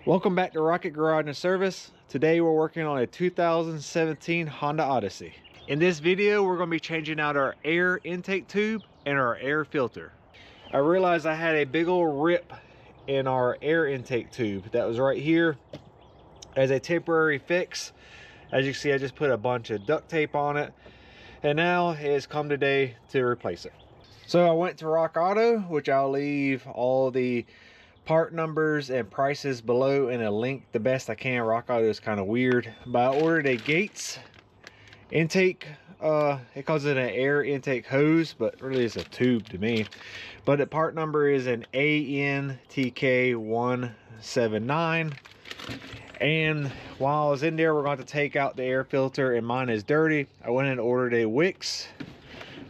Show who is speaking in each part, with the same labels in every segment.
Speaker 1: Welcome back to Rocket Garage and Service. Today we're working on a 2017 Honda Odyssey. In this video, we're going to be changing out our air intake tube and our air filter. I realized I had a big old rip in our air intake tube that was right here. As a temporary fix, as you can see, I just put a bunch of duct tape on it, and now it's come today to replace it. So I went to Rock Auto, which I'll leave all the part numbers and prices below in a link the best I can. Rock Auto is kind of weird, but I ordered a Gates intake. It calls it an air intake hose, but really it's a tube to me. But the part number is an ANTK179. And while I was in there, we're going to take out the air filter, and mine is dirty. I went and ordered a Wix.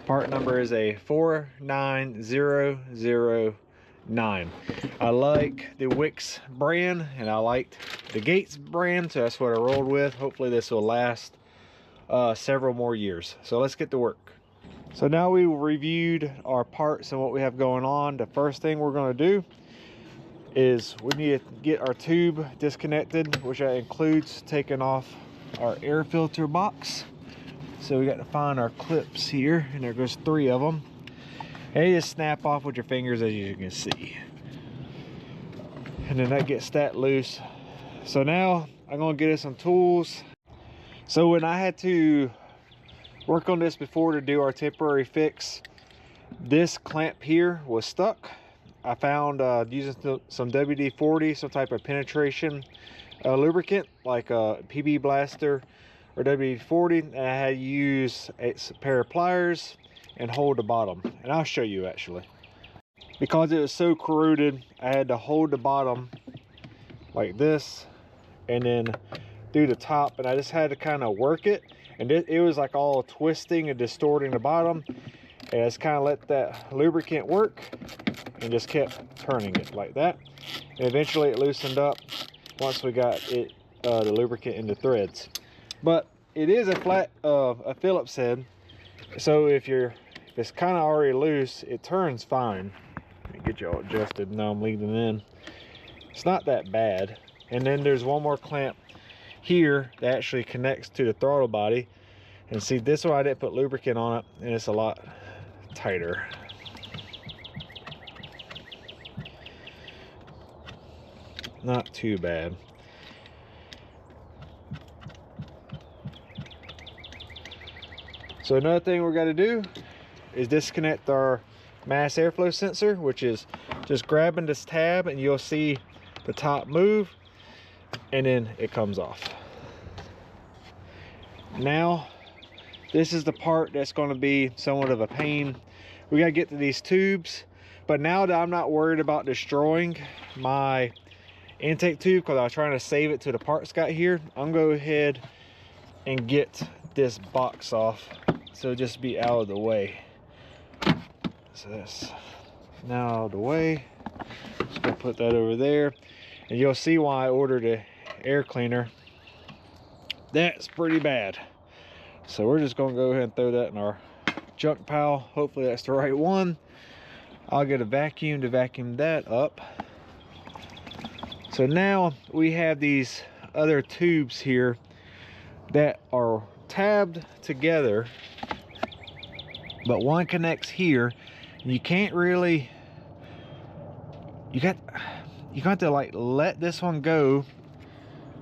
Speaker 1: Part number is a 49009. I like the Wix brand and I liked the Gates brand, so that's what I rolled with. Hopefully this will last several more years. So let's get to work. So now we reviewed our parts and what we have going on. The first thing we're going to do is we need to get our tube disconnected, which includes taking off our air filter box. So we got to find our clips here, and there goes 3 of them. And you just snap off with your fingers, as you can see. And then that gets that loose. So now I'm gonna get us some tools. So when I had to work on this before to do our temporary fix, this clamp here was stuck. I found using some WD-40, some type of penetration lubricant, like a PB Blaster or WD-40, and I had to use a pair of pliers and hold the bottom, and I'll show you actually. Because it was so corroded, I had to hold the bottom like this and then do the top, and I just had to kind of work it, and it was like all twisting and distorting the bottom, and I just kind of let that lubricant work and just kept turning it like that, and eventually it loosened up once we got it the lubricant into threads. But it is a flat a Phillips head, so if it's kind of already loose, it turns fine. Let me get you all adjusted. Now I'm leaving it in. It's not that bad. And then there's one more clamp here that actually connects to the throttle body. And see, this one I didn't put lubricant on it, and it's a lot tighter. Not too bad. So another thing we're going to do is disconnect our mass airflow sensor, which is just grabbing this tab, and you'll see the top move, and then it comes off. Now this is the part that's going to be somewhat of a pain. We got to get to these tubes, but now that I'm not worried about destroying my intake tube because I was trying to save it to the parts got here, I'm going to go ahead and get this box off, so just be out of the way. So that's now out of the way. Just gonna put that over there, and you'll see why I ordered a air cleaner. That's pretty bad. So we're just gonna go ahead and throw that in our junk pile. Hopefully that's the right one. I'll get a vacuum to vacuum that up. So now we have these other tubes here that are tabbed together, but one connects here, and you can't really, you got to like let this one go.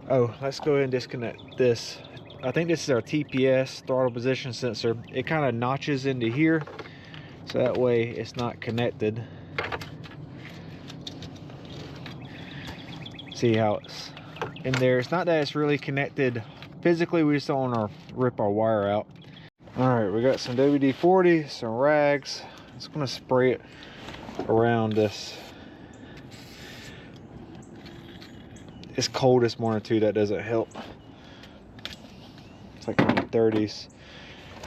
Speaker 1: Oh, let's go ahead and disconnect this. I think this is our TPS, throttle position sensor. It kind of notches into here, so that way it's not connected. See how it's in there. It's not that it's really connected physically, we just don't want to rip our wire out. All right, we got some WD-40, some rags. I'm just gonna spray it around this. It's cold this morning too, that doesn't help. It's like in the 30s.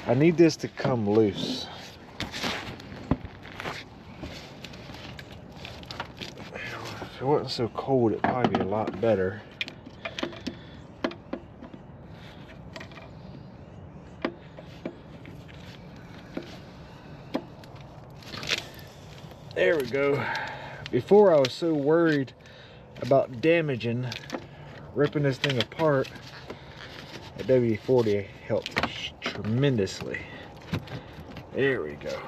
Speaker 1: I need this to come loose. If it wasn't so cold, it'd probably be a lot better. There we go. Before I was so worried about damaging, ripping this thing apart, that WD-40 helped tremendously. There we go.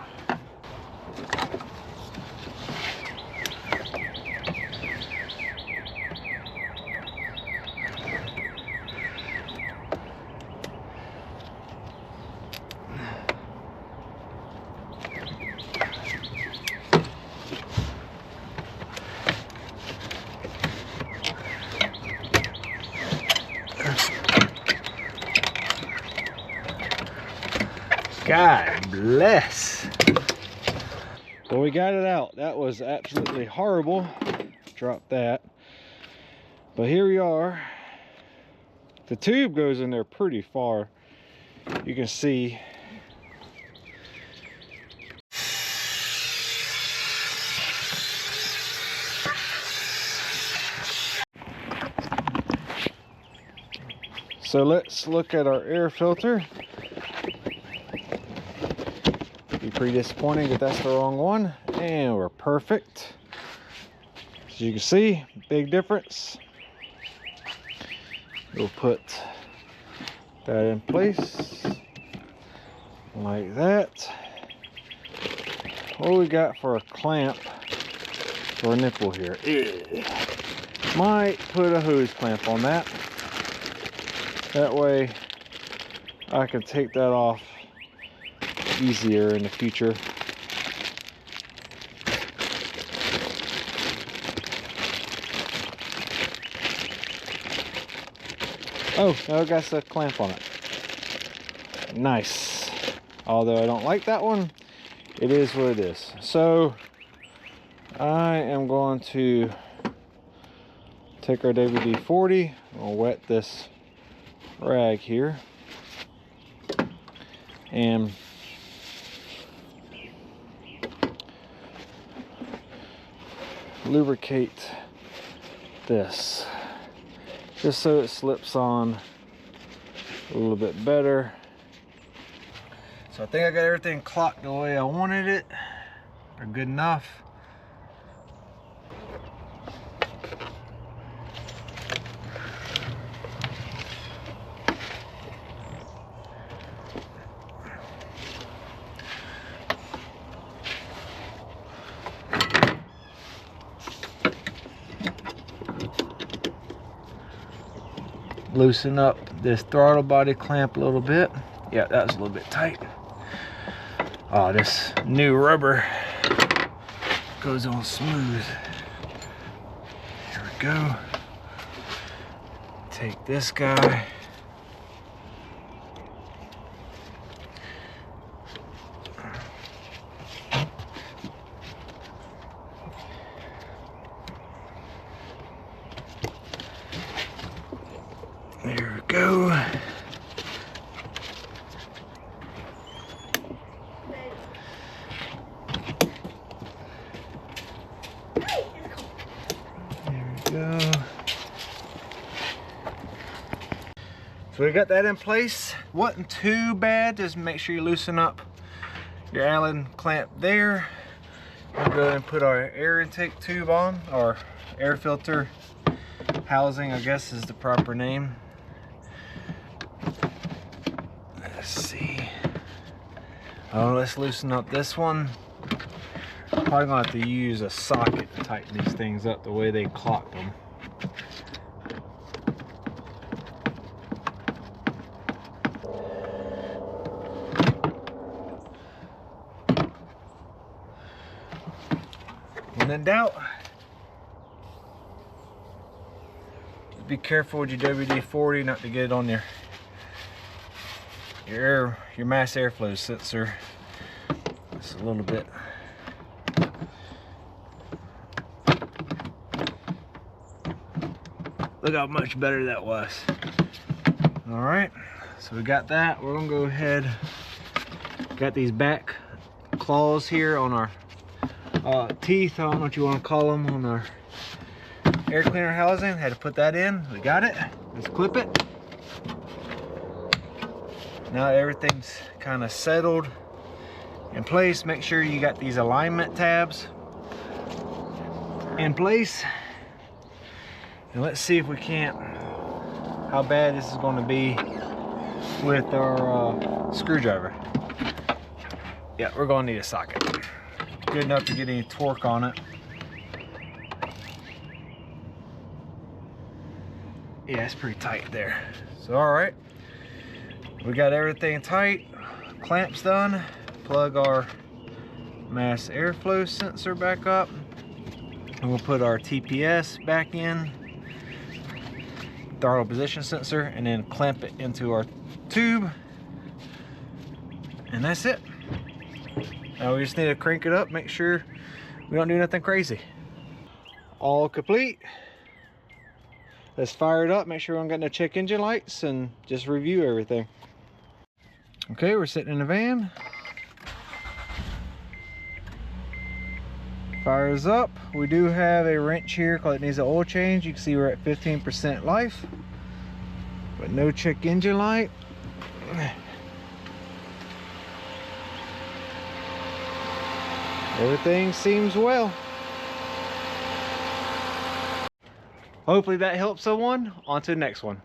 Speaker 1: God bless. Well, we got it out. That was absolutely horrible. Drop that. But here we are. The tube goes in there pretty far. You can see. So let's look at our air filter. Be pretty disappointing if that's the wrong one. And we're perfect. As you can see, big difference. We'll put that in place like that. What we got for a clamp for a nipple here? Might put a hose clamp on that. That way I can take that off easier in the future. Oh, now I got a clamp on it. Nice. Although I don't like that one, it is what it is. So I am going to take our WD-40. We'll wet this rag here and lubricate this just so it slips on a little bit better. So I think I got everything clocked the way I wanted it, or good enough. Loosen up this throttle body clamp a little bit. Yeah, that was a little bit tight. Oh, this new rubber goes on smooth. Here we go. Take this guy. There we go. There we go. So we got that in place. Wasn't too bad. Just make sure you loosen up your Allen clamp there. We'll go ahead and put our air intake tube on, or air filter housing, I guess is the proper name. Let's see. Oh, let's loosen up this one. Probably gonna have to use a socket to tighten these things up the way they clocked them. When in doubt, be careful with your WD-40 not to get it on your mass airflow sensor. It's a little bit. Look how much better that was. All right, so we got that. We're gonna go ahead. Got these back claws here on our teeth. I don't know what you want to call them, on our air cleaner housing. Had to put that in. We got it. Let's clip it. Now everything's kind of settled in place. Make sure you got these alignment tabs in place. And let's see if we can't, how bad this is going to be with our screwdriver. Yeah, we're going to need a socket. Good enough to get any torque on it. Yeah, it's pretty tight there. So, all right, we got everything tight. Clamps done. Plug our mass airflow sensor back up. And we'll put our TPS back in, throttle position sensor, and then clamp it into our tube. And that's it. Now we just need to crank it up, make sure we don't do nothing crazy. All complete. Let's fire it up, make sure we don't got no check engine lights, and just review everything. Okay, we're sitting in the van. Fires up. We do have a wrench here because it needs an oil change. You can see we're at 15% life, but no check engine light. Everything seems well. Hopefully that helps someone. On to the next one.